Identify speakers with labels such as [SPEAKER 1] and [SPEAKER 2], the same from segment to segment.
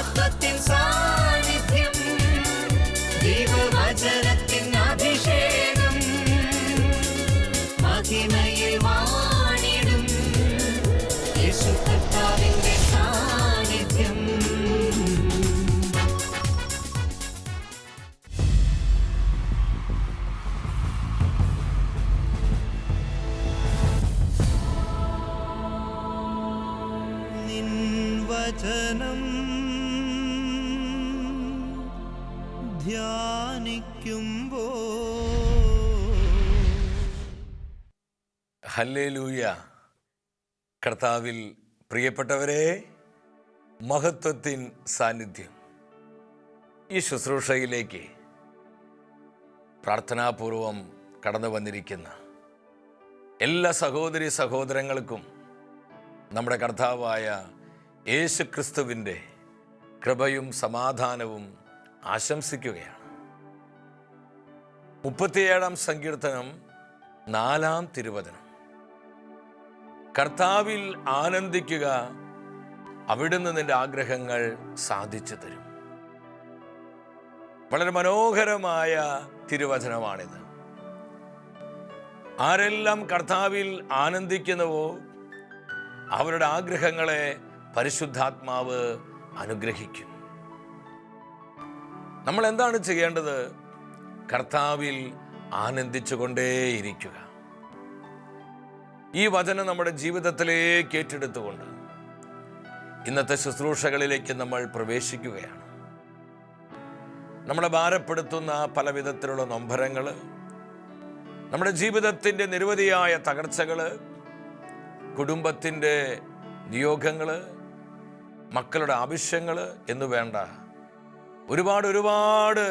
[SPEAKER 1] മഹത്വത്തിൻ സാന്നിധ്യം, ദൈവവചനത്തിൻ അഭിഷേകം, മഹിമയിൽ വാണിടും യേശു കർത്താവിന്റെ സാന്നിധ്യം.
[SPEAKER 2] വചനം ധ്യാനിക്കുമ്പോ
[SPEAKER 3] ഹല്ലേലൂയ. കർത്താവിൽ പ്രിയപ്പെട്ടവരെ, മഹത്വത്തിൻ സാന്നിധ്യം ഈ ശുശ്രൂഷയിലേക്ക് പ്രാർത്ഥനാപൂർവം കടന്നു വന്നിരിക്കുന്ന എല്ലാ സഹോദരി സഹോദരങ്ങൾക്കും നമ്മുടെ കർത്താവായ യേശു ക്രിസ്തുവിൻ്റെ കൃപയും സമാധാനവും ആശംസിക്കുകയാണ്. 37-ാം സങ്കീർത്തനം 4-ാം തിരുവചനം. കർത്താവിൽ ആനന്ദിക്കുക, അവിടുന്ന് നിന്റെ ആഗ്രഹങ്ങൾ സാധിച്ചു തരും. വളരെ മനോഹരമായ തിരുവചനമാണിത്. ആരെല്ലാം കർത്താവിൽ ആനന്ദിക്കുന്നുവോ അവരുടെ ആഗ്രഹങ്ങളെ പരിശുദ്ധാത്മാവ് അനുഗ്രഹിക്കും. നമ്മൾ എന്താണ് ചെയ്യേണ്ടത്? കർത്താവിൽ ആനന്ദിച്ചുകൊണ്ടേയിരിക്കുക. ഈ വചനം നമ്മുടെ ജീവിതത്തിലേക്ക് ഏറ്റെടുത്തുകൊണ്ട് ഇന്നത്തെ ശുശ്രൂഷകളിലേക്ക് നമ്മൾ പ്രവേശിക്കുകയാണ്. നമ്മളെ ഭാരപ്പെടുത്തുന്ന പല വിധത്തിലുള്ള നൊമ്പരങ്ങൾ, നമ്മുടെ ജീവിതത്തിൻ്റെ നിരവധിയായ തകർച്ചകൾ, കുടുംബത്തിൻ്റെ നിയോഗങ്ങൾ, മക്കളുടെ ആവശ്യങ്ങൾ എന്നു വേണ്ട ഒരുപാട്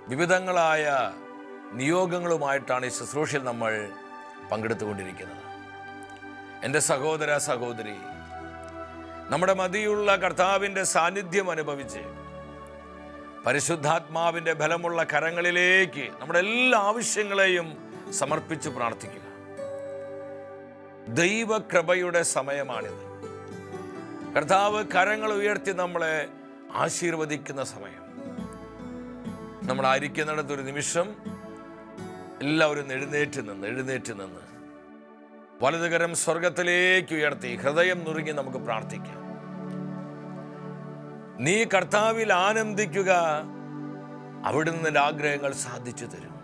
[SPEAKER 3] വിവിധങ്ങളായ നിയോഗങ്ങളുമായിട്ടാണ് ഈ ശുശ്രൂഷയിൽ നമ്മൾ പങ്കെടുത്തുകൊണ്ടിരിക്കുന്നത്. എൻ്റെ സഹോദര സഹോദരി, നമ്മുടെ മതിയുള്ള കർത്താവിൻ്റെ സാന്നിധ്യം അനുഭവിച്ച് പരിശുദ്ധാത്മാവിൻ്റെ ബലമുള്ള കരങ്ങളിലേക്ക് നമ്മുടെ എല്ലാ ആവശ്യങ്ങളെയും സമർപ്പിച്ച് പ്രാർത്ഥിക്കുക. ദൈവകൃപയുടെ സമയമാണിത്. കർത്താവ് കരങ്ങൾ ഉയർത്തി നമ്മളെ ആശീർവദിക്കുന്ന സമയം. നമ്മളായിരിക്കുന്നിടത്തൊരു നിമിഷം എല്ലാവരും എഴുന്നേറ്റ് നിന്ന് വലതുകരം സ്വർഗത്തിലേക്ക് ഉയർത്തി ഹൃദയം നുറുങ്ങി നമുക്ക് പ്രാർത്ഥിക്കാം. നീ കർത്താവിൽ ആനന്ദിക്കുക, അവിടുന്ന് നിന്റെ ആഗ്രഹങ്ങൾ സാധിച്ചു തരും.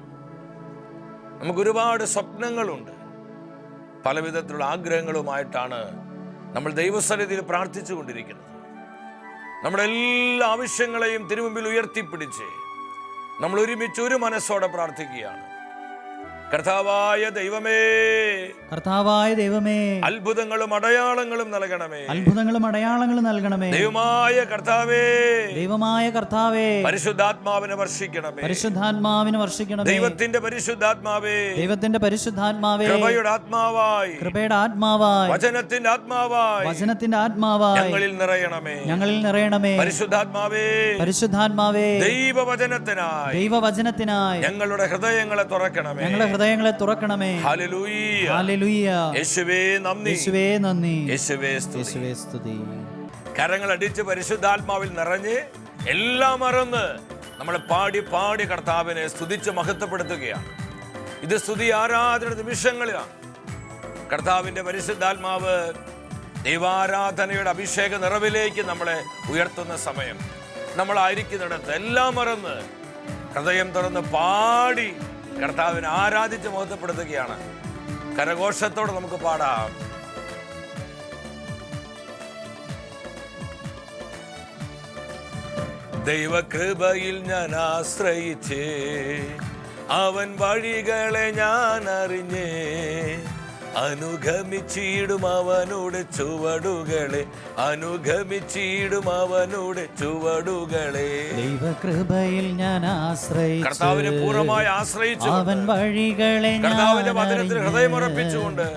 [SPEAKER 3] നമുക്കൊരുപാട് സ്വപ്നങ്ങളുണ്ട്, പല വിധത്തിലുള്ള ആഗ്രഹങ്ങളുമായിട്ടാണ് നമ്മൾ ദൈവസന്നിധിയിൽ പ്രാർത്ഥിച്ചു കൊണ്ടിരിക്കുന്നത്. നമ്മുടെ എല്ലാ ആവശ്യങ്ങളെയും തിരുമുമ്പിൽ ഉയർത്തിപ്പിടിച്ച് നമ്മൾ ഒരുമിച്ച് ഒരു മനസ്സോടെ പ്രാർത്ഥിക്കുകയാണ്. കർത്താവായ ദൈവമേ, അത്ഭുതങ്ങളും അടയാളങ്ങളും നൽകണമേ. ദൈവമായ കർത്താവേ, പരിശുദ്ധാത്മാവിനെ വർഷിക്കണമേ. ദൈവത്തിന്റെ പരിശുദ്ധാത്മാവേ, കൃപയുടെ ആത്മാവായി, വചനത്തിന്റെ ആത്മാവായി ഞങ്ങളിൽ നിറയണമേ. പരിശുദ്ധാത്മാവേ, ദൈവവചനത്തിനായി ഞങ്ങളുടെ ഹൃദയങ്ങളെ തുറക്കണമേ. ഹല്ലേലൂയ. യേശുവേ നന്ദി. യേശുവേ സ്തുതി. കരങ്ങളടിച്ച് പരിശുദ്ധാത്മാവിൽ നിറഞ്ഞ് എല്ലാം മറന്ന് നമ്മൾ പാടി കർത്താവിനെ സ്തുതിച്ച് മഹത്വപ്പെടുത്തുകയാണ്. ഇത് സ്തുതി ആരാധന നിമിഷങ്ങളിലാണ്. കർത്താവിന്റെ പരിശുദ്ധാത്മാവ് ദൈവാരാധനയുടെ അഭിഷേക നിറവിലേക്ക് നമ്മളെ ഉയർത്തുന്ന സമയം. നമ്മളായിരിക്കുന്നിടത്ത് എല്ലാം മറന്ന് ഹൃദയം തുറന്ന് പാടി കർത്താവിനെ ആരാധിച്ച് മഹത്വപ്പെടുത്തുകയാണ്. കരഘോഷത്തോടെ നമുക്ക് പാടാം. ദൈവകൃപയിൽ ഞാൻ ആശ്രയിച്ചേ, അവൻ വഴികളെ ഞാൻ അറിഞ്ഞേ, അനുഗമിച്ചിടും അവനുടെ ചുവടുകളെ.
[SPEAKER 2] ദൈവകൃപയിൽ ഞാൻ ആശ്രയിച്ചു,
[SPEAKER 3] കർത്താവിനെ പൂർണ്ണമായി ആശ്രയിച്ചു,
[SPEAKER 2] അവൻ വഴികളെ
[SPEAKER 3] കർത്താവിന്റെ വചനത്തിൽ ഹൃദയമർപ്പിച്ചുകൊണ്ട്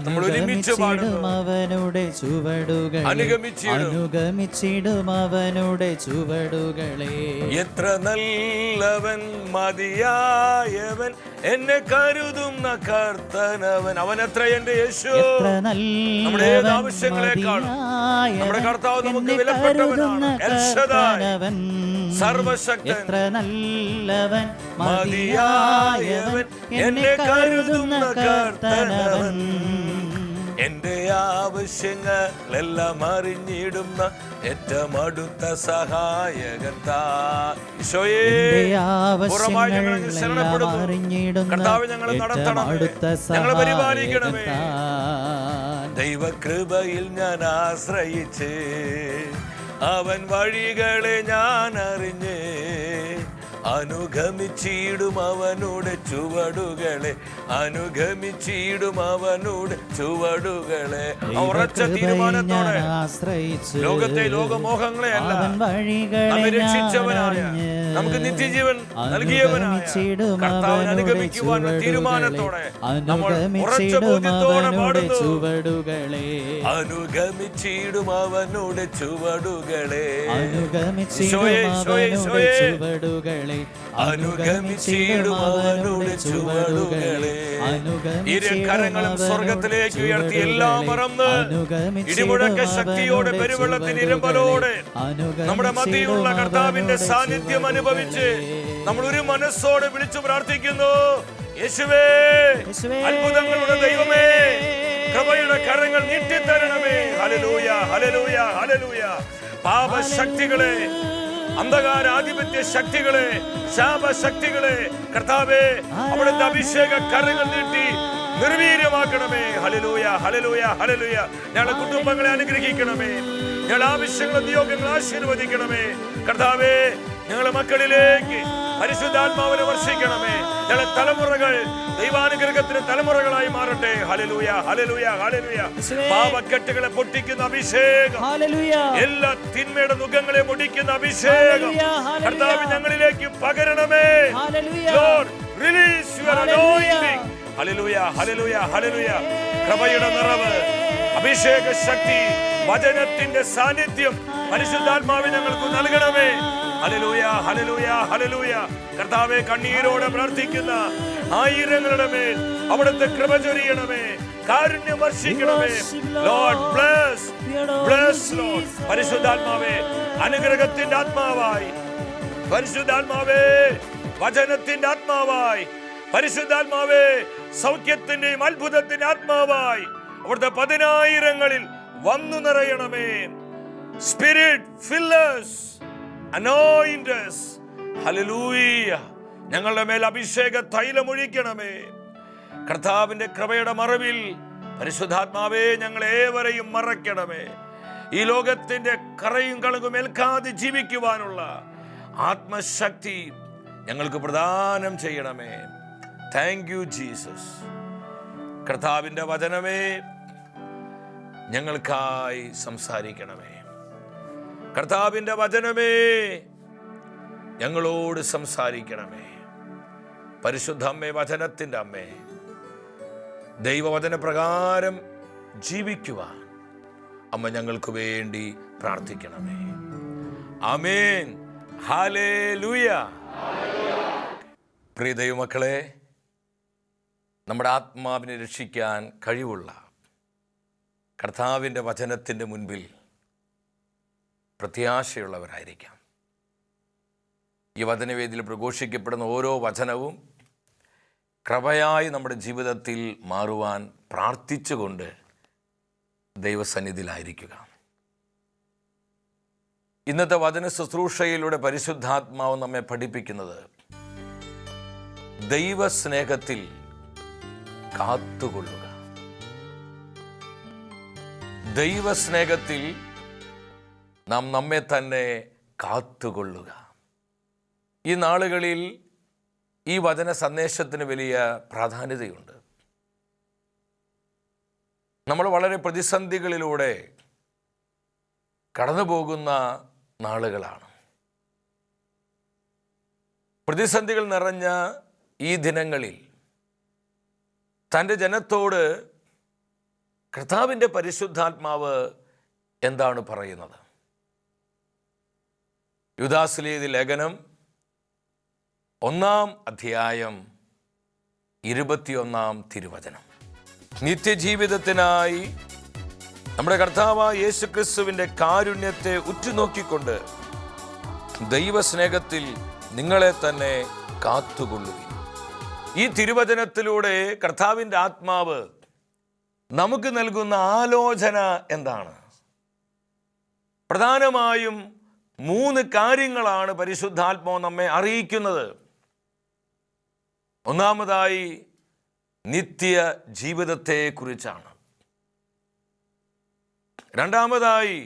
[SPEAKER 3] നമ്മൾ ഒരുമിച്ച് പാടുന്നു.
[SPEAKER 2] അവനുടെ ചുവടുകൾ
[SPEAKER 3] അനുഗമിച്ചിടും
[SPEAKER 2] അവനുടെ ചുവടുകളെ.
[SPEAKER 3] എത്ര നല്ലവൻ മതിയായവൻ എന്നെ കരുതുന്ന കർത്തനവൻ. അവൻ എത്ര എന്റെ യേശു. നമ്മുടെ ഏത് ആവശ്യങ്ങളെക്കാളും നമ്മുടെ കർത്താവ് നമുക്ക് വിലപ്പെട്ടവനാണ്. എൽശദായ്, സർവശക്തൻ,
[SPEAKER 2] എത്ര നല്ലവൻ
[SPEAKER 3] മതിയായവൻ എന്നെ കരുതുന്ന കർത്തനവൻ. എന്റെ ആവശ്യങ്ങളെല്ലാം അറിഞ്ഞിടുന്ന ഏറ്റവും അടുത്ത സഹായകൻ താൻ. ഈശോയേ, പൂർണ്ണമായി ഞങ്ങളെ ശരണപ്പെടുന്നു. കർത്താവ് ഞങ്ങളെ നടത്തണമേ, ഞങ്ങളെ പരിപാലിക്കണമേ. ദൈവകൃപയിൽ ഞാൻ ആശ്രയിച്ച് അവൻ വഴികളെ ഞാൻ അറിഞ്ഞ് അനുഗമിച്ചിടും അവനുടെ ചുവടുകളെ. അനുഗമിച്ചിടും അവനുടെ ചുവടുകളെ. ഉറച്ച തീരുമാനത്തോടെ ലോകത്തെ ലോകമോഹങ്ങളെ അല്ല, നമ്മെ രക്ഷിച്ചവനായ, നമുക്ക് നിത്യജീവൻ നൽകിയവനായ കർത്താവിനെ അനുഗമിക്കുവാനുള്ള തീരുമാനത്തോടെ നമ്മൾ ഉറച്ച ബോധ്യത്തോടെ പാടുന്നു. അനുഗമിച്ചിടും അവനുടെ ചുവടുകളെ. അനുഗമിച്ചിടും അവനുടെ ചുവടുകളെ. ഇരു കരങ്ങളും സ്വർഗത്തിലേക്ക് ഉയർത്തി എല്ലാം മറന്ന് ഇടിമുഴക്ക ശക്തിയോടെ പെരുവെള്ളത്തിന് ഇരമ്പലോടെ നമ്മുടെ മധ്യയുള്ള കർത്താവിന്റെ സാന്നിധ്യം അനുഭവിച്ച് നമ്മൾ ഒരു മനസ്സോടെ വിളിച്ചു പ്രാർത്ഥിക്കുന്നു. യേശുവേ, അത്ഭുതങ്ങളുടെ ദൈവമേ, കൃപയുടെ കരങ്ങൾ നീട്ടിത്തരണമേ. ഹല്ലേലൂയ, ഹല്ലേലൂയ, ഹല്ലേലൂയ. പാപശക്തികളെ, അന്ധകാരാധിപത്യ ശക്തികളെ, ശാപശക്തികളെ കർത്താവേ അവിടുത്തെ അഭിഷേക കരങ്ങൾ നീട്ടി നിർവീര്യമാക്കണമേ. ഹല്ലേലൂയ, ഹല്ലേലൂയ, ഹല്ലേലൂയ. ഞങ്ങളുടെ കുടുംബങ്ങളെ അനുഗ്രഹിക്കണമേ. ഞങ്ങളുടെ ആവശ്യങ്ങളും നിയോഗങ്ങൾ ആശീർവദിക്കണമേ. കർത്താവേ, ഞങ്ങളുടെ മക്കളിലേക്ക് പരിശുദ്ധാത്മാവിനെ വർഷിക്കണമേ. ഞങ്ങളുടെ തലമുറകൾ ദൈവാനുഗ്രഹത്തിന് തലമുറകളായി മാറട്ടെ. ഹല്ലേലൂയ, ഹല്ലേലൂയ, ഹല്ലേലൂയ. പാപക്കെട്ടുകളെ പൊട്ടിക്കുന്ന അഭിഷേകം, എല്ലാ തിന്മയുടെ മുഖങ്ങളെ പൊടിക്കുന്ന അഭിഷേകം കർത്താവ് ഞങ്ങളിലേക്ക് പകരണമേ. Lord, release your anointing. Hallelujah, ഹല്ലേലൂയ, ഹല്ലേലൂയ. കൃപയുടെ നിറവ്, അഭിഷേക ശക്തി, വചനത്തിന്റെ സാന്നിധ്യം പരിശുദ്ധാത്മാവ് ഞങ്ങൾക്ക് നൽകണമേ. ഹല്ലേലൂയ, ഹല്ലേലൂയ, ഹല്ലേലൂയ. കർത്താവേ, കണ്ണീരോടെ പ്രാർത്ഥിക്കുന്ന ആയിരങ്ങളുടെ മേൽ അവിടുത്തെ കൃപ ചൊരിയണമേ, കാരുണ്യം വർഷിക്കണമേ. Lord, bless, bless Lord. പരിശുദ്ധാത്മാവേ, അനുഗ്രഹത്തിന്റെ ആത്മാവായി, പരിശുദ്ധാത്മാവേ, വചനത്തിന്റെ ആത്മാവായി, പരിശുദ്ധാത്മാവേ, സൗഖ്യത്തിന്റെയും അത്ഭുതത്തിന്റെ ആത്മാവായി അവിടുത്തെ പതിനായിരങ്ങളിൽ വന്നു നിറയണമേ. Spirit fill us, anoint us. ഹല്ലേലൂയ. ഞങ്ങളുടെ മേൽ അഭിഷേക തൈലം ഒഴിക്കണമേ. കർത്താവിന്റെ കൃപയുടെ മറവിൽ പരിശുദ്ധാത്മാവേ ഞങ്ങളേവരെയും മറയ്ക്കണമേ. ഈ ലോകത്തിന്റെ കറയും കളങ്കും ഏൽക്കാതെ ജീവിക്കുവാനുള്ള ആത്മശക്തി ഞങ്ങൾക്ക് പ്രദാനം ചെയ്യണമേ. Thank you Jesus. കർത്താവിന്റെ വചനമേ ഞങ്ങൾക്കായി സംസാരിക്കണമേ. കർത്താവിന്റെ വചനമേ ഞങ്ങളോട് സംസാരിക്കണമേ. പരിശുദ്ധ അമ്മേ, വചനത്തിന്റെ അമ്മേ, ദൈവവചന പ്രകാരം ജീവിക്കുവാൻ അമ്മ ഞങ്ങൾക്ക് വേണ്ടി പ്രാർത്ഥിക്കണമേ. ആമേൻ. ഹല്ലേലൂയ. പ്രിയ ദൈവമക്കളെ, നമ്മുടെ ആത്മാവിനെ രക്ഷിക്കാൻ കഴിവുള്ള കർത്താവിൻ്റെ വചനത്തിൻ്റെ മുൻപിൽ പ്രത്യാശയുള്ളവരായിരിക്കാം. ഈ വചനവേദിയിൽ പ്രഘോഷിക്കപ്പെടുന്ന ഓരോ വചനവും കൃപയായി നമ്മുടെ ജീവിതത്തിൽ മാറുവാൻ പ്രാർത്ഥിച്ചുകൊണ്ട് ദൈവസന്നിധിയിലായിരിക്കുക. ഇന്നത്തെ വചന ശുശ്രൂഷയിലൂടെ പരിശുദ്ധാത്മാവ് നമ്മെ പഠിപ്പിക്കുന്നത് ദൈവസ്നേഹത്തിൽ കാത്തുകൊള്ളുക. ദൈവസ്നേഹത്തിൽ നാം നമ്മെ തന്നെ കാത്തുകൊള്ളുക. ഈ നാളുകളിൽ ഈ വചന സന്ദേശത്തിന് വലിയ പ്രാധാന്യതയുണ്ട്. നമ്മൾ വളരെ പ്രതിസന്ധികളിലൂടെ കടന്നു പോകുന്ന നാളുകളാണ്. പ്രതിസന്ധികൾ നിറഞ്ഞ ഈ ദിനങ്ങളിൽ തൻ്റെ ജനത്തോട് കർത്താവിൻ്റെ പരിശുദ്ധാത്മാവ് എന്താണ് പറയുന്നത്? യൂദാസിലേത് ലേഖനം 1-ാം അധ്യായം 21-ാം തിരുവചനം. നിത്യജീവിതത്തിനായി നമ്മുടെ കർത്താവായ യേശുക്രിസ്തുവിൻ്റെ കാരുണ്യത്തെ ഉറ്റുനോക്കിക്കൊണ്ട് ദൈവസ്നേഹത്തിൽ നിങ്ങളെ തന്നെ കാത്തുകൊള്ളുവിൻ. ഈ തിരുവചനത്തിലൂടെ കർത്താവിൻ്റെ ആത്മാവ് നമുക്ക് നൽകുന്ന ആലോചന എന്താണ്? പ്രധാനമായും 3 കാര്യങ്ങളാണ് പരിശുദ്ധാത്മാവ് നമ്മെ അറിയിക്കുന്നത്. ഒന്നാമതായി നിത്യ ജീവിതത്തെക്കുറിച്ചാണ്. രണ്ടാമതായി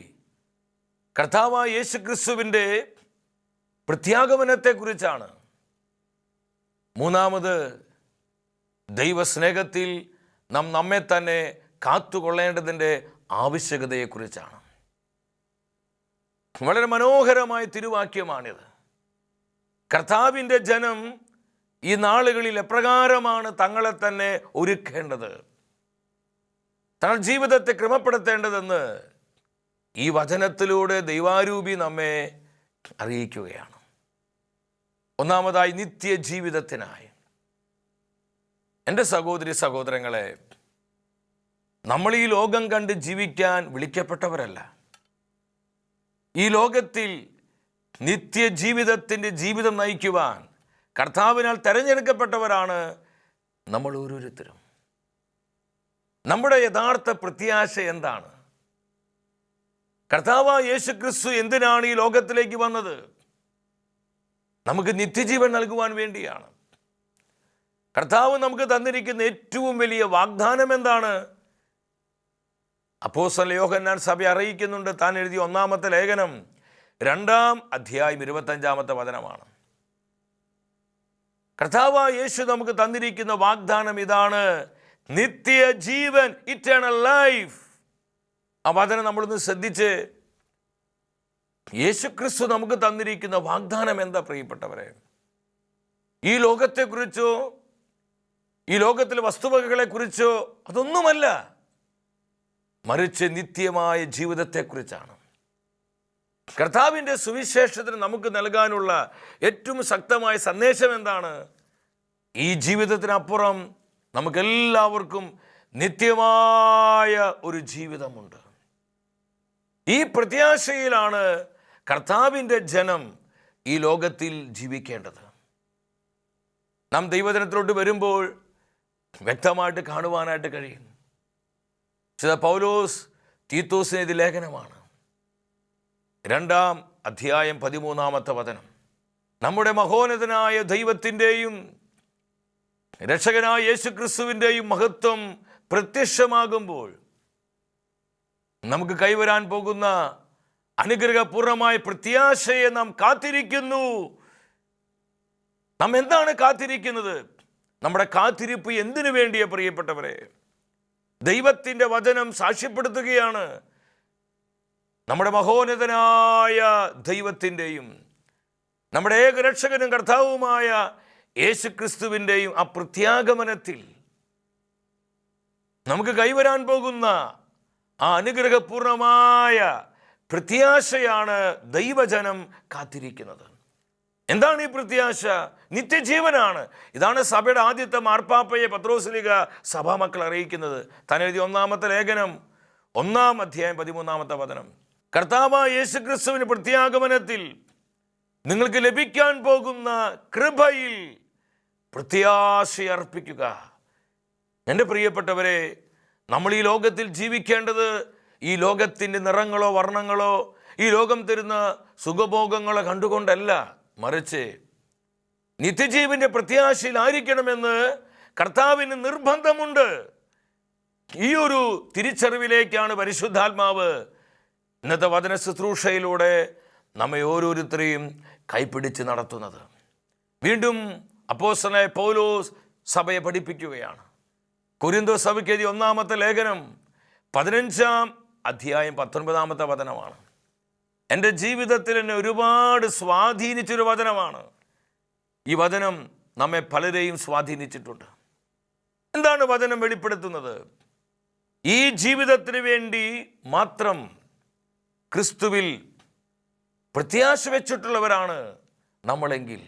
[SPEAKER 3] കർത്താവായ യേശുക്രിസ്തുവിൻ്റെ പ്രത്യാഗമനത്തെക്കുറിച്ചാണ്. മൂന്നാമത് ദൈവസ്നേഹത്തിൽ നമ്മെ തന്നെ കാത്തുകൊള്ളേണ്ടതിൻ്റെ ആവശ്യകതയെക്കുറിച്ചാണ്. വളരെ മനോഹരമായ തിരുവാക്യമാണിത്. കർത്താവിൻ്റെ ജനം ഈ നാളുകളിൽ എപ്രകാരമാണ് തങ്ങളെ തന്നെ ഒരുക്കേണ്ടത്, തങ്ങൾ ജീവിതത്തെ ക്രമപ്പെടുത്തേണ്ടതെന്ന് ഈ വചനത്തിലൂടെ ദൈവാരൂപി നമ്മെ അറിയിക്കുകയാണ്. ഒന്നാമതായി നിത്യജീവിതത്തിനായി. എൻ്റെ സഹോദരി സഹോദരങ്ങളെ, നമ്മൾ ഈ ലോകം കണ്ട് ജീവിക്കാൻ വിളിക്കപ്പെട്ടവരല്ല. ഈ ലോകത്തിൽ നിത്യജീവിതത്തിൻ്റെ ജീവിതം നയിക്കുവാൻ കർത്താവിനാൽ തെരഞ്ഞെടുക്കപ്പെട്ടവരാണ് നമ്മൾ ഓരോരുത്തരും. നമ്മുടെ യഥാർത്ഥ പ്രത്യാശ എന്താണ്? കർത്താവായ യേശുക്രിസ്തു എന്തിനാണ് ഈ ലോകത്തിലേക്ക് വന്നത്? നമുക്ക് നിത്യജീവൻ നൽകുവാൻ വേണ്ടിയാണ്. കർത്താവ് നമുക്ക് തന്നിരിക്കുന്ന ഏറ്റവും വലിയ വാഗ്ദാനം എന്താണ്? അപ്പോസ്തലൻ യോഹന്നാൻ സഭ അറിയിക്കുന്നുണ്ട്. താൻ എഴുതിയ 1-ാമത്തെ ലേഖനം 2-ാം അധ്യായം 25-ാമത്തെ വചനമാണ്. കർത്താവായ യേശു നമുക്ക് തന്നിരിക്കുന്ന വാഗ്ദാനം ഇതാണ്: നിത്യജീവൻ, ഇറ്റേണൽ ലൈഫ്. ആ വചനം നമ്മളൊന്ന് ശ്രദ്ധിച്ച്. യേശുക്രിസ്തു നമുക്ക് തന്നിരിക്കുന്ന വാഗ്ദാനം എന്താ പ്രിയപ്പെട്ടവരെ? ഈ ലോകത്തെക്കുറിച്ചോ ഈ ലോകത്തിലെ വസ്തുവകകളെക്കുറിച്ചോ അതൊന്നുമല്ല, മറിച്ച് നിത്യമായ ജീവിതത്തെക്കുറിച്ചാണ്. കർത്താവിൻ്റെ സുവിശേഷത്തിന് നമുക്ക് നൽകാനുള്ള ഏറ്റവും ശക്തമായ സന്ദേശം എന്താണ്? ഈ ജീവിതത്തിനപ്പുറം നമുക്കെല്ലാവർക്കും നിത്യമായ ഒരു ജീവിതമുണ്ട്. ഈ പ്രത്യാശയിലാണ് കർത്താവിൻ്റെ ജനം ഈ ലോകത്തിൽ ജീവിക്കേണ്ടത്. നാം ദൈവജനത്തിലോട്ട് വരുമ്പോൾ വ്യക്തമായിട്ട് കാണുവാനായിട്ട് കഴിയും. പൗലോസ് തീത്തോസിന് എഴുതിയ ലേഖനമാണ് 2-ാം അധ്യായം 13-ാമത്തെ വചനം. നമ്മുടെ മഹോന്നതനായ ദൈവത്തിൻ്റെയും രക്ഷകനായ യേശുക്രിസ്തുവിൻ്റെയും മഹത്വം പ്രത്യക്ഷമാകുമ്പോൾ നമുക്ക് കൈവരാൻ പോകുന്ന അനുഗ്രഹപൂർണമായ പ്രത്യാശയെ നാം കാത്തിരിക്കുന്നു. നാം എന്താണ് കാത്തിരിക്കുന്നത്? നമ്മുടെ കാത്തിരിപ്പ് എന്തിനു വേണ്ടിയ പ്രിയപ്പെട്ടവരെ? ദൈവത്തിൻ്റെ വചനം സാക്ഷ്യപ്പെടുത്തുകയാണ് നമ്മുടെ മഹോന്നതനായ ദൈവത്തിൻ്റെയും നമ്മുടെ ഏകരക്ഷകനും കർത്താവുമായ യേശുക്രിസ്തുവിൻ്റെയും ആ പ്രത്യാഗമനത്തിൽ നമുക്ക് കൈവരാൻ പോകുന്ന ആ അനുഗ്രഹപൂർണമായ പ്രത്യാശയാണ് ദൈവജനം കാത്തിരിക്കുന്നത്. എന്താണ് ഈ പ്രത്യാശ? നിത്യജീവനാണ്. ഇതാണ് സഭയുടെ ആദ്യത്തെ മാർപ്പാപ്പയെ പത്രോസ്ലീഹ സഭാമക്കൾ അറിയിക്കുന്നത്. താൻ എഴുതിയ 1-ാമത്തെ ലേഖനം 1-ാം അധ്യായം 13-ാമത്തെ വചനം. കർത്താവായ യേശുക്രിസ്തുവിന്റെ പ്രത്യാഗമനത്തിൽ നിങ്ങൾക്ക് ലഭിക്കാൻ പോകുന്ന കൃപയിൽ പ്രത്യാശയർപ്പിക്കുക. എൻ്റെ പ്രിയപ്പെട്ടവരെ, നമ്മൾ ഈ ലോകത്തിൽ ജീവിക്കേണ്ടത് ഈ ലോകത്തിൻ്റെ നിറങ്ങളോ വർണ്ണങ്ങളോ ഈ ലോകം തരുന്ന സുഖഭോഗങ്ങളോ കണ്ടുകൊണ്ടല്ല, മറിച്ച് നിത്യജീവന്റെ പ്രത്യാശയിലായിരിക്കണമെന്ന് കർത്താവിന് നിർബന്ധമുണ്ട്. ഈ ഒരു തിരിച്ചറിവിലേക്കാണ് പരിശുദ്ധാത്മാവ് ഇന്നത്തെ വചന ശുശ്രൂഷയിലൂടെ നമ്മെ ഓരോരുത്തരെയും കൈപ്പിടിച്ച് നടത്തുന്നത്. വീണ്ടും അപ്പോസ്തലനായ പൗലോസ് സഭയെ പഠിപ്പിക്കുകയാണ്. കൊരിന്തോസ് സഭയ്ക്ക് എഴുതിയ 1-ാമത്തെ ലേഖനം 15-ാം അധ്യായം 19-ാമത്തെ വചനമാണ്. എൻ്റെ ജീവിതത്തിൽ എന്നെ ഒരുപാട് സ്വാധീനിച്ചൊരു വചനമാണ്. ഈ വചനം നമ്മെ പലരെയും സ്വാധീനിച്ചിട്ടുണ്ട്. എന്താണ് വചനം വെളിപ്പെടുത്തുന്നത്? ഈ ജീവിതത്തിന് വേണ്ടി മാത്രം ക്രിസ്തുവിൽ പ്രത്യാശ വെച്ചിട്ടുള്ളവരാണ് നമ്മളെങ്കിൽ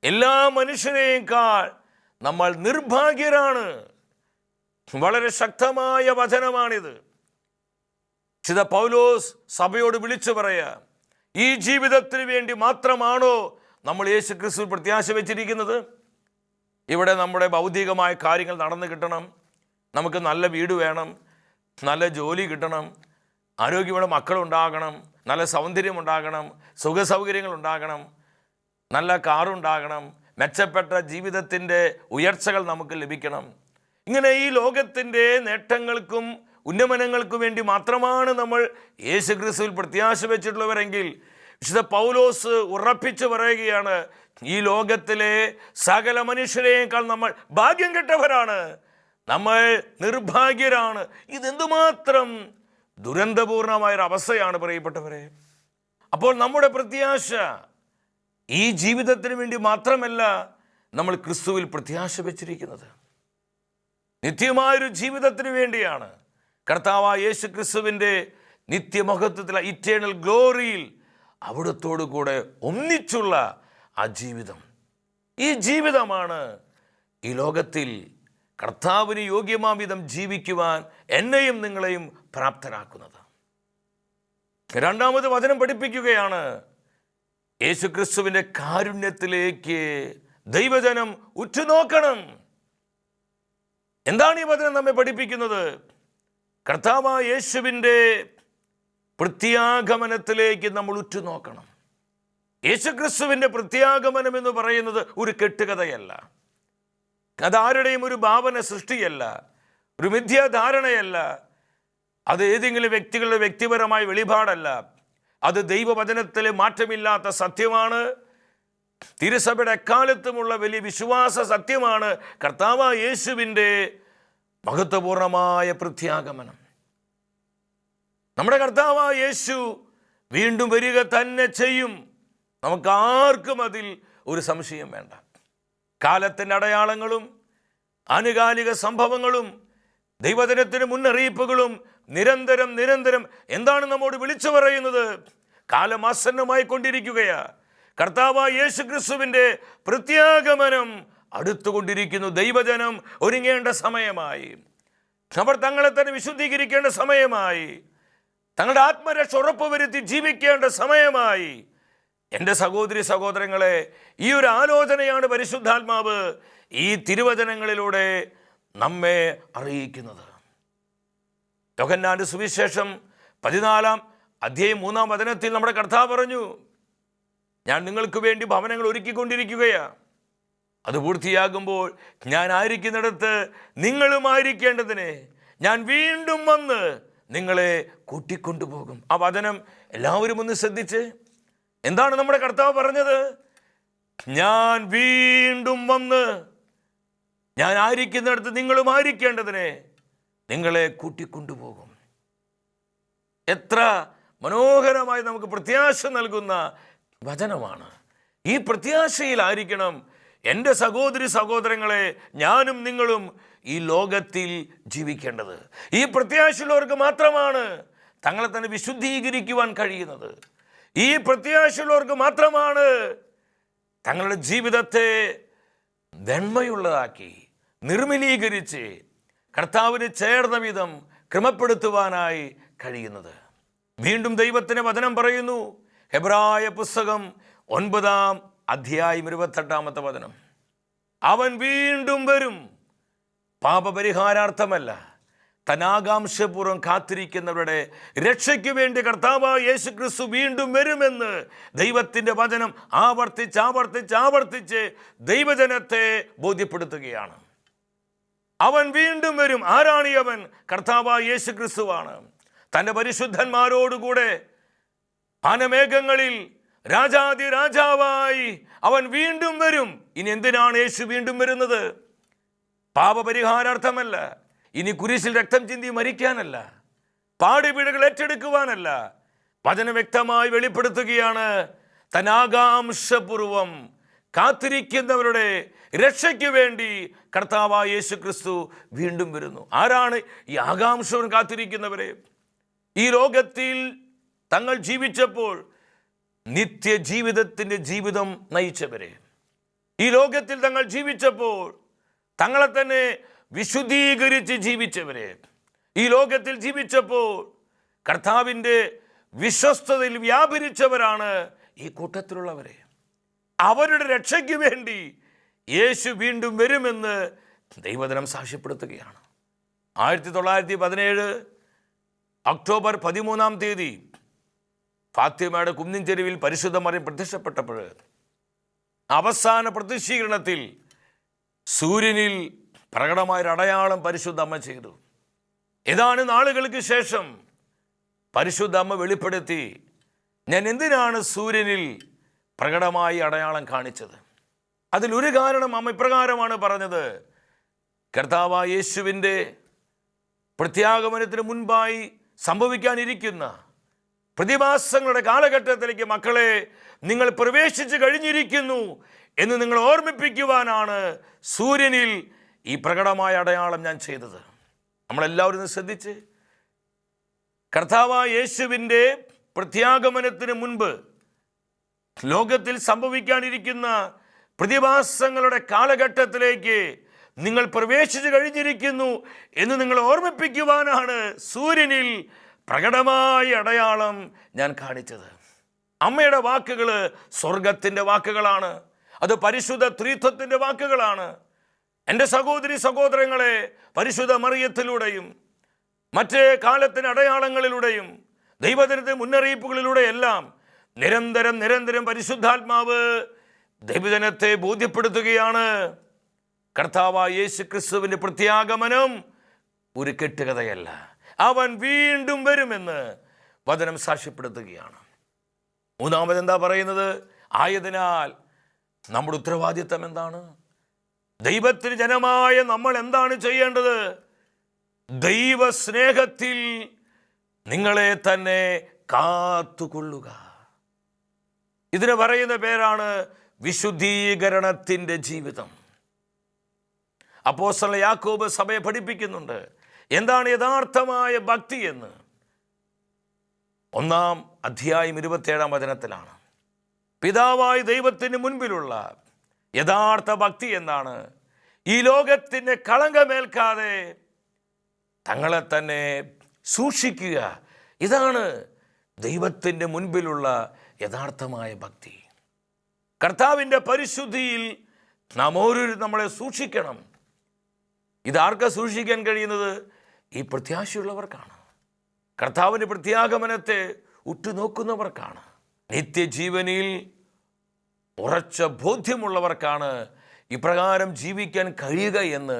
[SPEAKER 3] എല്ലാ മനുഷ്യരെക്കാൾ നമ്മൾ നിർഭാഗ്യരാണ്. വളരെ ശക്തമായ വചനമാണിത്. വിശുദ്ധ പൗലോസ് സഭയോട് വിളിച്ചു പറയാ, ഈ ജീവിതത്തിന് വേണ്ടി മാത്രമാണോ നമ്മൾ യേശു ക്രിസ്തു പ്രത്യാശ വെച്ചിരിക്കുന്നത്? ഇവിടെ നമ്മുടെ ഭൗതികമായ കാര്യങ്ങൾ നടന്നു കിട്ടണം, നമുക്ക് നല്ല വീട് വേണം, നല്ല ജോലി കിട്ടണം, ആരോഗ്യമുള്ള മക്കളുണ്ടാകണം, നല്ല സൗന്ദര്യം ഉണ്ടാകണം, സുഖസൗകര്യങ്ങൾ ഉണ്ടാകണം, നല്ല കാറുണ്ടാകണം, മെച്ചപ്പെട്ട ജീവിതത്തിൻ്റെ ഉയർച്ചകൾ നമുക്ക് ലഭിക്കണം. ഇങ്ങനെ ഈ ലോകത്തിൻ്റെ നേട്ടങ്ങൾക്കും ഉന്നമനങ്ങൾക്കും വേണ്ടി മാത്രമാണ് നമ്മൾ യേശു ക്രിസ്തുവിൽ പ്രത്യാശ വെച്ചിട്ടുള്ളവരെങ്കിൽ വിശുദ്ധ പൗലോസ് ഉറപ്പിച്ചു പറയുകയാണ്, ഈ ലോകത്തിലെ സകല മനുഷ്യരെക്കാൾ നമ്മൾ ഭാഗ്യം കെട്ടവരാണ്, നമ്മൾ നിർഭാഗ്യരാണ്. ഇതെന്തുമാത്രം ദുരന്തപൂർണമായൊരവസ്ഥയാണ് പ്രിയപ്പെട്ടവരെ. അപ്പോൾ നമ്മുടെ പ്രത്യാശ ഈ ജീവിതത്തിന് വേണ്ടി മാത്രമല്ല നമ്മൾ ക്രിസ്തുവിൽ പ്രത്യാശ വെച്ചിരിക്കുന്നത്, നിത്യമായൊരു ജീവിതത്തിന് വേണ്ടിയാണ്. കർത്താവായ യേശു ക്രിസ്തുവിൻ്റെ നിത്യമഹത്വത്തിലെ ഇറ്റേണൽ ഗ്ലോറിയിൽ അവിടത്തോടു കൂടെ ഒന്നിച്ചുള്ള ആ ജീവിതം, ഈ ജീവിതമാണ് ഈ ലോകത്തിൽ കർത്താവിന് യോഗ്യമാം വിധം ജീവിക്കുവാൻ എന്നെയും നിങ്ങളെയും പ്രാപ്തരാക്കുന്നത്. രണ്ടാമത് വചനം പഠിപ്പിക്കുകയാണ്, യേശു ക്രിസ്തുവിൻ്റെ കാരുണ്യത്തിലേക്ക് ദൈവജനം ഉറ്റുനോക്കണം. എന്താണ് ഈ വചനം നമ്മെ പഠിപ്പിക്കുന്നത്? കർത്താവായ യേശുവിൻ്റെ പ്രത്യാഗമനത്തിലേക്ക് നമ്മൾ ഉറ്റുനോക്കണം. യേശുക്രിസ്തുവിൻ്റെ പ്രത്യാഗമനം എന്ന് പറയുന്നത് ഒരു കെട്ടുകഥയല്ല, അതാരുടെയും ഒരു ഭാവന സൃഷ്ടിയല്ല, ഒരു മിഥ്യാധാരണയല്ല, അത് ഏതെങ്കിലും വ്യക്തികളുടെ വ്യക്തിപരമായ വെളിപാടല്ല. അത് ദൈവവചനത്തിലെ മാറ്റമില്ലാത്ത സത്യമാണ്. തിരുസഭയുടെ എക്കാലത്തുമുള്ള വലിയ വിശ്വാസ സത്യമാണ് കർത്താവായ യേശുവിൻ്റെ മഹത്വപൂർണമായ പ്രത്യാഗമനം. നമ്മുടെ കർത്താവായ യേശു വീണ്ടും വരിക തന്നെ ചെയ്യും. നമുക്ക് ആർക്കും അതിൽ ഒരു സംശയം വേണ്ട. കാലത്തിൻ്റെ അടയാളങ്ങളും ആനുകാലിക സംഭവങ്ങളും ദൈവജനത്തിന് മുന്നറിയിപ്പുകളും നിരന്തരം എന്താണ് നമ്മോട് വിളിച്ചു പറയുന്നത്? കാലം ആസന്നമായി കൊണ്ടിരിക്കുകയാ. കർത്താവായ യേശു ക്രിസ്തുവിൻ്റെ പ്രത്യാഗമനം അടുത്തുകൊണ്ടിരിക്കുന്നു. ദൈവജനം ഒരുങ്ങേണ്ട സമയമായി, അവർ തങ്ങളെ തന്നെ വിശുദ്ധീകരിക്കേണ്ട സമയമായി, തങ്ങളുടെ ആത്മരക്ഷ ഉറപ്പുവരുത്തി ജീവിക്കേണ്ട സമയമായി. എൻ്റെ സഹോദരി സഹോദരങ്ങളെ, ഈ ഒരു ആലോചനയാണ് പരിശുദ്ധാത്മാവ് ഈ തിരുവചനങ്ങളിലൂടെ നമ്മെ അറിയിക്കുന്നത്. യോഹന്നാന്റെ സുവിശേഷം 14 അധ്യായം 3 വചനത്തിൽ നമ്മുടെ കർത്താവ് പറഞ്ഞു, ഞാൻ നിങ്ങൾക്ക് വേണ്ടി ഭവനങ്ങൾ ഒരുക്കിക്കൊണ്ടിരിക്കുകയാണ്. അത് പൂർത്തിയാകുമ്പോൾ ഞാൻ ആയിരിക്കുന്നിടത്ത് നിങ്ങളുമായിരിക്കേണ്ടതിന് ഞാൻ വീണ്ടും വന്ന് നിങ്ങളെ കൂട്ടിക്കൊണ്ടുപോകും. ആ വചനം എല്ലാവരും ഒന്ന് ശ്രദ്ധിച്ച്. എന്താണ് നമ്മുടെ കർത്താവ് പറഞ്ഞത്? ഞാൻ വീണ്ടും വന്ന് ഞാൻ ആയിരിക്കുന്നിടത്ത് നിങ്ങളുമായിരിക്കേണ്ടതിന് നിങ്ങളെ കൂട്ടിക്കൊണ്ടുപോകും. എത്ര മനോഹരമായി നമുക്ക് പ്രത്യാശ നൽകുന്ന വചനമാണ്. ഈ പ്രത്യാശയിലായിരിക്കണം എൻ്റെ സഹോദരി സഹോദരങ്ങളെ ഞാനും നിങ്ങളും ഈ ലോകത്തിൽ ജീവിക്കേണ്ടത്. ഈ പ്രത്യാശയുള്ളവർക്ക് മാത്രമാണ് തങ്ങളെ തന്നെ വിശുദ്ധീകരിക്കുവാൻ കഴിയുന്നത്. ഈ പ്രത്യാശയുള്ളവർക്ക് മാത്രമാണ് തങ്ങളുടെ ജീവിതത്തെ നന്മയുള്ളതാക്കി നിർമ്മലീകരിച്ച് കർത്താവിന് ചേർന്ന വിധം ക്രമപ്പെടുത്തുവാനായി കഴിയുന്നത്. വീണ്ടും ദൈവത്തിൻ്റെ വചനം പറയുന്നു, ഹെബ്രായ പുസ്തകം 9 അധ്യായം 28 വചനം, അവൻ വീണ്ടും വരും, പാപപരിഹാരാർത്ഥമല്ല, തനാകാംക്ഷപൂർവ്വം കാത്തിരിക്കുന്നവരുടെ രക്ഷയ്ക്ക് വേണ്ടി കർത്താവായ യേശു ക്രിസ്തു വീണ്ടും വരുമെന്ന് ദൈവത്തിൻ്റെ വചനം ആവർത്തിച്ച് ദൈവജനത്തെ ബോധ്യപ്പെടുത്തുകയാണ്. അവൻ വീണ്ടും വരും. ആരാണ് ഈ അവൻ? കർത്താവായ യേശു ക്രിസ്തുവാണ്. തൻ്റെ പരിശുദ്ധന്മാരോടുകൂടെ വാനമേഘങ്ങളിൽ രാജാതി രാജാവായി അവൻ വീണ്ടും വരും. ഇനി എന്തിനാണ് യേശു വീണ്ടും വരുന്നത്? പാപപരിഹാരാർത്ഥമല്ല, ഇനി കുരിശിൽ രക്തം ചിന്തി മരിക്കാനല്ല, പാടുപീടുകൾ ഏറ്റെടുക്കുവാനല്ല. വചനം വ്യക്തമായി വെളിപ്പെടുത്തുകയാണ്, തനാകാംക്ഷപൂർവം കാത്തിരിക്കുന്നവരുടെ രക്ഷയ്ക്ക് വേണ്ടി കർത്താവായ യേശു ക്രിസ്തു വീണ്ടും വരുന്നു. ആരാണ് ഈ ആകാംക്ഷയോടെ കാത്തിരിക്കുന്നവരെ? ഈ ലോകത്തിൽ തങ്ങൾ ജീവിച്ചപ്പോൾ നിത്യജീവിതത്തിൻ്റെ ജീവിതം നയിച്ചവരെ, ഈ ലോകത്തിൽ തങ്ങൾ ജീവിച്ചപ്പോൾ തങ്ങളെ തന്നെ വിശുദ്ധീകരിച്ച് ജീവിച്ചവരെ, ഈ ലോകത്തിൽ ജീവിച്ചപ്പോൾ കർത്താവിൻ്റെ വിശ്വസ്തതയിൽ വ്യാപരിച്ചവരാണ് ഈ കൂട്ടത്തിലുള്ളവരെ. അവരുടെ രക്ഷയ്ക്ക് വേണ്ടി യേശു വീണ്ടും വരുമെന്ന് ദൈവവചനം സാക്ഷ്യപ്പെടുത്തുകയാണ്. 1917 ഒക്ടോബർ 13 ഫാത്തിമയുടെ കുന്നിൻ ചെരുവിൽ പരിശുദ്ധ മറിയം പ്രത്യക്ഷപ്പെട്ടപ്പോൾ അവസാന പ്രത്യക്ഷീകരണത്തിൽ സൂര്യനിൽ പ്രകടമായൊരു അടയാളം പരിശുദ്ധ അമ്മ ചെയ്തു. ഏതാനും നാളുകൾക്ക് ശേഷം പരിശുദ്ധ അമ്മ വെളിപ്പെടുത്തി, ഞാൻ എന്തിനാണ് സൂര്യനിൽ പ്രകടമായി അടയാളം കാണിച്ചത്? അതിലൊരു കാരണം അമ്മ ഇപ്രകാരമാണ് പറഞ്ഞത്: കർത്താവായ യേശുവിൻ്റെ പ്രത്യാഗമനത്തിന് മുൻപായി സംഭവിക്കാനിരിക്കുന്ന പ്രതിഭാസങ്ങളുടെ കാലഘട്ടത്തിലേക്ക് മക്കളെ നിങ്ങൾ പ്രവേശിച്ച് കഴിഞ്ഞിരിക്കുന്നു എന്ന് നിങ്ങൾ ഓർമ്മിപ്പിക്കുവാനാണ് സൂര്യനിൽ ഈ പ്രകടമായ അടയാളം ഞാൻ ചെയ്തത്. നമ്മളെല്ലാവരും ശ്രദ്ധിച്ച്, കർത്താവായ യേശുവിൻ്റെ പ്രത്യാഗമനത്തിന് മുൻപ് ലോകത്തിൽ സംഭവിക്കാനിരിക്കുന്ന പ്രതിഭാസങ്ങളുടെ കാലഘട്ടത്തിലേക്ക് നിങ്ങൾ പ്രവേശിച്ച് കഴിഞ്ഞിരിക്കുന്നു എന്ന് നിങ്ങൾ ഓർമ്മിപ്പിക്കുവാനാണ് സൂര്യനിൽ പ്രകടമായ അടയാളം ഞാൻ കാണിച്ചത്. അമ്മയുടെ വാക്കുകൾ സ്വർഗത്തിൻ്റെ വാക്കുകളാണ്, അത് പരിശുദ്ധ ത്രിത്വത്തിൻ്റെ വാക്കുകളാണ്. എൻ്റെ സഹോദരി സഹോദരങ്ങളെ, പരിശുദ്ധ മറിയത്തിലൂടെയും മറ്റേ കാലത്തിൻ്റെ അടയാളങ്ങളിലൂടെയും ദൈവജനത്തിന്റെ മുന്നറിയിപ്പുകളിലൂടെയെല്ലാം നിരന്തരം പരിശുദ്ധാത്മാവ് ദൈവജനത്തെ ബോധ്യപ്പെടുത്തുകയാണ്. കർത്താവായ യേശു ക്രിസ്തുവിൻ്റെ പ്രത്യാഗമനം ഒരു കെട്ടുകഥയല്ല, അവൻ വീണ്ടും വരുമെന്ന് വചനം സാക്ഷ്യപ്പെടുത്തുകയാണ്. മൂന്നാമത് എന്താ പറയുന്നത്? ആയതിനാൽ നമ്മുടെ ഉത്തരവാദിത്തം എന്താണ്? ദൈവത്തിന് ജനമായ നമ്മൾ എന്താണ് ചെയ്യേണ്ടത്? ദൈവസ്നേഹത്തിൽ നിങ്ങളെ തന്നെ കാത്തുകൊള്ളുക. ഇതിന് പറയുന്ന പേരാണ് വിശുദ്ധീകരണത്തിൻ്റെ ജീവിതം. അപ്പോസ്തലൻ യാക്കോബ് സഭയെ പഠിപ്പിക്കുന്നുണ്ട് എന്താണ് യഥാർത്ഥമായ ഭക്തി എന്ന്. 1 അധ്യായം 27 വചനത്തിലാണ്. പിതാവായ ദൈവത്തിന് മുൻപിലുള്ള യഥാർത്ഥ ഭക്തി എന്താണ്? ഈ ലോകത്തിൻ്റെ കളങ്കമേൽക്കാതെ തങ്ങളെ തന്നെ സൂക്ഷിക്കുക. ഇതാണ് ദൈവത്തിൻ്റെ മുൻപിലുള്ള യഥാർത്ഥമായ ഭക്തി. കർത്താവിൻ്റെ പരിശുദ്ധിയിൽ നാം ഓരോരുത്തരും നമ്മളെ സൂക്ഷിക്കണം. ഇതാർക്കാ സൂക്ഷിക്കാൻ കഴിയുന്നത്? ഈ പ്രത്യാശയുള്ളവർക്കാണ്. കർത്താവിൻ്റെ പ്രത്യാഗമനത്തെ ഉറ്റുനോക്കുന്നവർക്കാണ്. നിത്യജീവനിൽ ഉറച്ച ബോധ്യമുള്ളവർക്കാണ് ഇപ്രകാരം ജീവിക്കാൻ കഴിയുക എന്ന്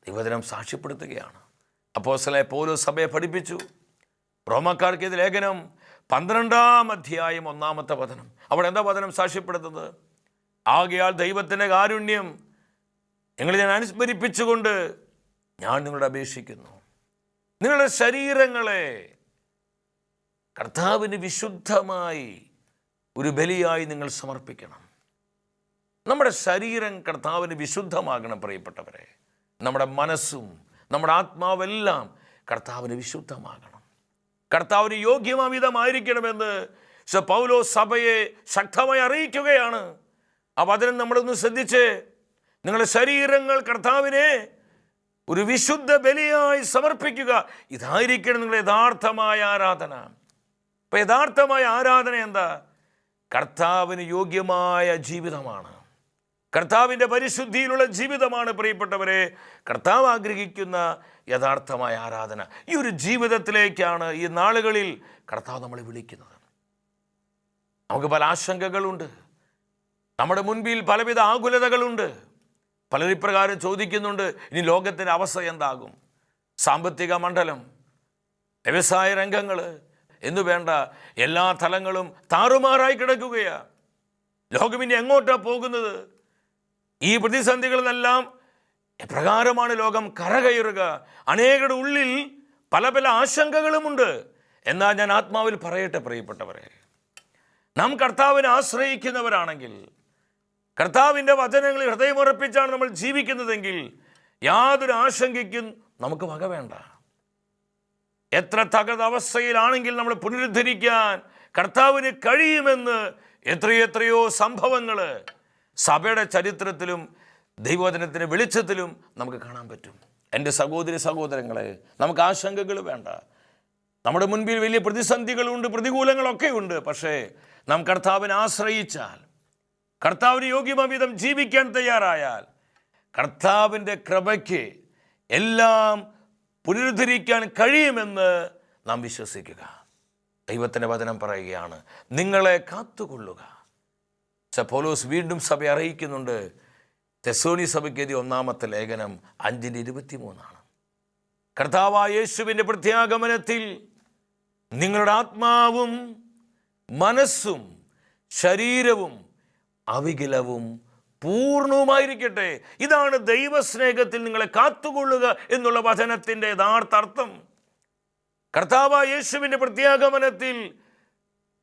[SPEAKER 3] ദൈവവചനം സാക്ഷ്യപ്പെടുത്തുകയാണ്. അപ്പോസ്തലൻ പൗലോസ് സഭയെ പഠിപ്പിച്ചു. റോമാക്കാർക്ക് ഇത് ലേഖനം 12 അധ്യായം 1 വചനം. അവിടെ എന്താ വചനം സാക്ഷ്യപ്പെടുത്തുന്നത്? ആകയാൽ ദൈവത്തിൻ്റെ കാരുണ്യം നിങ്ങളെ ഞാൻ അനുസ്മരിപ്പിച്ചുകൊണ്ട് ഞാൻ നിങ്ങളോട് അപേക്ഷിക്കുന്നു, നിങ്ങളുടെ ശരീരങ്ങളെ കർത്താവിന് വിശുദ്ധമായി ഒരു ബലിയായി നിങ്ങൾ സമർപ്പിക്കണം. നമ്മുടെ ശരീരം കർത്താവിന് വിശുദ്ധമാകണം പ്രിയപ്പെട്ടവരെ. നമ്മുടെ മനസ്സും നമ്മുടെ ആത്മാവെല്ലാം കർത്താവിന് വിശുദ്ധമാകണം, കർത്താവിന് യോഗ്യമാവിധമായിരിക്കണമെന്ന് പൗലോസ് സഭയെ ശക്തമായി അറിയിക്കുകയാണ്. ആ വചനം നമ്മളൊന്ന് ശ്രദ്ധിച്ച്, നിങ്ങളുടെ ശരീരങ്ങൾ കർത്താവിനെ ഒരു വിശുദ്ധ ബലിയായി സമർപ്പിക്കുക. ഇതായിരിക്കണം നിങ്ങളുടെ യഥാർത്ഥമായ ആരാധന. അപ്പം യഥാർത്ഥമായ ആരാധന എന്താ? കർത്താവിന് യോഗ്യമായ ജീവിതമാണ്, കർത്താവിൻ്റെ പരിശുദ്ധിയിലുള്ള ജീവിതമാണ് പ്രിയപ്പെട്ടവരെ കർത്താവ് ആഗ്രഹിക്കുന്ന യഥാർത്ഥമായ ആരാധന. ഈ ഒരു ജീവിതത്തിലേക്കാണ് ഈ നാളുകളിൽ കർത്താവ് നമ്മളെ വിളിക്കുന്നത്. നമുക്ക് പല ആശങ്കകളുണ്ട്, നമ്മുടെ മുൻപിൽ പലവിധ ആകുലതകളുണ്ട്. പലരിപ്രകാരം ചോദിക്കുന്നുണ്ട്, ഇനി ലോകത്തിൻ്റെ അവസ്ഥ എന്താകും? സാമ്പത്തിക മണ്ഡലം, വ്യവസായ രംഗങ്ങൾ എന്നു വേണ്ട എല്ലാ തലങ്ങളും താറുമാറായി കിടക്കുകയാണ്. ലോകം ഇനി എങ്ങോട്ടാണ് പോകുന്നത്? ഈ പ്രതിസന്ധികളിലെല്ലാം എപ്രകാരമാണ് ലോകം കരകയറുക? അനേകരുടെ ഉള്ളിൽ പല പല ആശങ്കകളുമുണ്ട്. എന്നാൽ ഞാൻ ആത്മാവിൽ പറയട്ടെ പ്രിയപ്പെട്ടവരെ, നാം കർത്താവിനെ ആശ്രയിക്കുന്നവരാണെങ്കിൽ കർത്താവിൻ്റെ വചനങ്ങളിൽ ഹൃദയമുറപ്പിച്ചാണ് നമ്മൾ ജീവിക്കുന്നതെങ്കിൽ യാതൊരു ആശങ്കയ്ക്കും നമുക്ക് വക വേണ്ട. എത്ര തകർന്ന അവസ്ഥയിലാണെങ്കിൽ നമ്മൾ പുനരുദ്ധരിക്കാൻ കർത്താവിന് കഴിയുമെന്ന് എത്രയെത്രയോ സംഭവങ്ങൾ സഭയുടെ ചരിത്രത്തിലും ദൈവവചനത്തിൻ്റെ വെളിച്ചത്തിലും നമുക്ക് കാണാൻ പറ്റും. എൻ്റെ സഹോദരി സഹോദരങ്ങളെ, നമുക്ക് ആശങ്കകൾ വേണ്ട. നമ്മുടെ മുൻപിൽ വലിയ പ്രതിസന്ധികളുണ്ട്, പ്രതികൂലങ്ങളൊക്കെ ഉണ്ട്. പക്ഷേ നാം കർത്താവിനെ ആശ്രയിച്ചാൽ, കർത്താവിന് യോഗ്യമാംവിധം ജീവിക്കാൻ തയ്യാറായാൽ, കർത്താവിൻ്റെ കൃപയ്ക്ക് എല്ലാം പുനരുദ്ധരിക്കാൻ കഴിയുമെന്ന് നാം വിശ്വസിക്കുക. ദൈവത്തിൻ്റെ വചനം പറയുകയാണ്, നിങ്ങളെ കാത്തുകൊള്ളുക. പൗലോസ് വീണ്ടും സഭയെ അറിയിക്കുന്നുണ്ട്. തെസ്സലോനി സഭയ്ക്ക് എഴുതിയ 1-ാമത്തെ ലേഖനം 5:23 കർത്താവായ യേശുവിൻ്റെ പ്രത്യാഗമനത്തിൽ നിങ്ങളുടെ ആത്മാവും മനസ്സും ശരീരവും അവികലവും പൂർണ്ണവുമായിരിക്കട്ടെ. ഇതാണ് ദൈവസ്നേഹത്തിൽ നിങ്ങളെ കാത്തുകൊള്ളുക എന്നുള്ള വചനത്തിൻ്റെ യഥാർത്ഥ അർത്ഥം. കർത്താവായ യേശുവിൻ്റെ പ്രത്യാഗമനത്തിൽ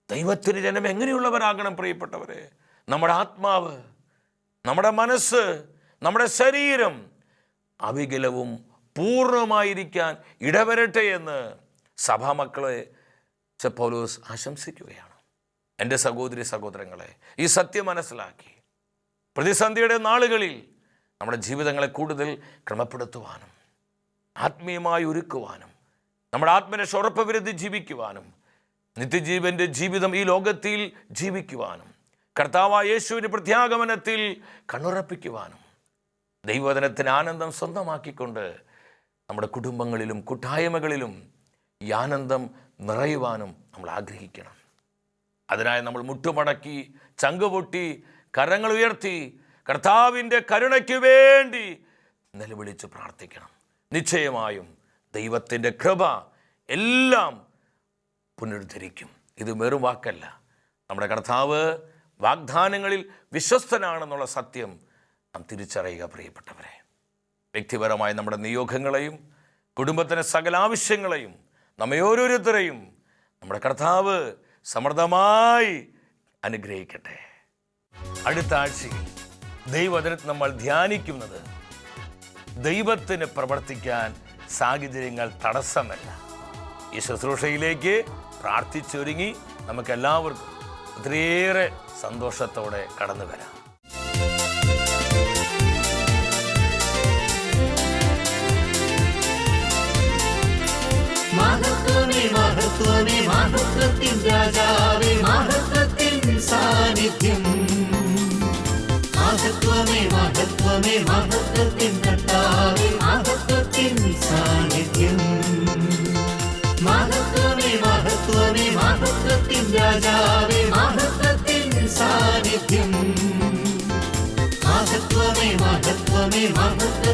[SPEAKER 3] ദൈവത്തിൻ്റെ ജനം എങ്ങനെയുള്ളവരാകണം പ്രിയപ്പെട്ടവരെ? നമ്മുടെ ആത്മാവ്, നമ്മുടെ മനസ്സ്, നമ്മുടെ ശരീരം അവികലവും പൂർണ്ണമായിരിക്കാൻ ഇടവരട്ടെ എന്ന് സഭാമക്കളെ പൗലോസ് ആശംസിക്കുകയാണ്. എൻ്റെ സഹോദരി സഹോദരങ്ങളെ, ഈ സത്യം മനസ്സിലാക്കി പ്രതിസന്ധിയുടെ നാളുകളിൽ നമ്മുടെ ജീവിതങ്ങളെ കൂടുതൽ ക്രമപ്പെടുത്തുവാനും ആത്മീയമായി ഒരുക്കുവാനും നമ്മുടെ ആത്മരക്ഷ ഉറപ്പുവരുത്തി ജീവിക്കുവാനും നിത്യജീവൻ്റെ ജീവിതം ഈ ലോകത്തിൽ ജീവിക്കുവാനും കർത്താവായ യേശുവിൻ്റെ പ്രത്യാഗമനത്തിൽ കണ്ണുറപ്പിക്കുവാനും ദൈവവചനത്തിന് ആനന്ദം സ്വന്തമാക്കിക്കൊണ്ട് നമ്മുടെ കുടുംബങ്ങളിലും കൂട്ടായ്മകളിലും ഈ ആനന്ദം നിറയുവാനും നമ്മൾ ആഗ്രഹിക്കണം. അതിനായി നമ്മൾ മുട്ടുമടക്കി, ചങ്കുപൊട്ടി, കരങ്ങൾ ഉയർത്തി കർത്താവിൻ്റെ കരുണയ്ക്ക് വേണ്ടി നിലവിളിച്ച് പ്രാർത്ഥിക്കണം. നിശ്ചയമായും ദൈവത്തിൻ്റെ കൃപ എല്ലാം പുനരുദ്ധരിക്കും. ഇത് വെറും വാക്കല്ല. നമ്മുടെ കർത്താവ് വാഗ്ദാനങ്ങളിൽ വിശ്വസ്തനാണെന്നുള്ള സത്യം നാം തിരിച്ചറിയുക പ്രിയപ്പെട്ടവരെ. വ്യക്തിപരമായ നമ്മുടെ നിയോഗങ്ങളെയും കുടുംബത്തിൻ്റെ സകല ആവശ്യങ്ങളെയും നമ്മെ ഓരോരുത്തരെയും നമ്മുടെ കർത്താവ് സമൃദ്ധമായി അനുഗ്രഹിക്കട്ടെ. അടുത്ത ആഴ്ചയിൽ ദൈവവചനത്തിൽ നമ്മൾ ധ്യാനിക്കുന്നത് ദൈവത്തിന് പ്രവർത്തിക്കാൻ സാഹചര്യങ്ങൾ തടസ്സമല്ല. ഈ ശുശ്രൂഷയിലേക്ക് പ്രാർത്ഥിച്ചൊരുങ്ങി നമുക്കെല്ലാവർക്കും ഒത്തിരിയേറെ സന്തോഷത്തോടെ കടന്നു വരാം.
[SPEAKER 1] മഹത്വമേ മഹത്വമേ മഹത്വത്തിൻ രാജാവേ, മഹത്വത്തിൻ സാന്നിധ്യം. മഹത്വമേ മഹത്വമേ മഹത്വത്തിൻ കർത്താവേ, മഹത്വത്തിൻ സാന്നിധ്യം. മഹത്വമേ മഹത്വമേ മഹത്വത്തിൻ രാജാവേ, മഹത്വത്തിൻ സാന്നിധ്യം. മഹത്വമേ മഹത്വമേ മഹത്വ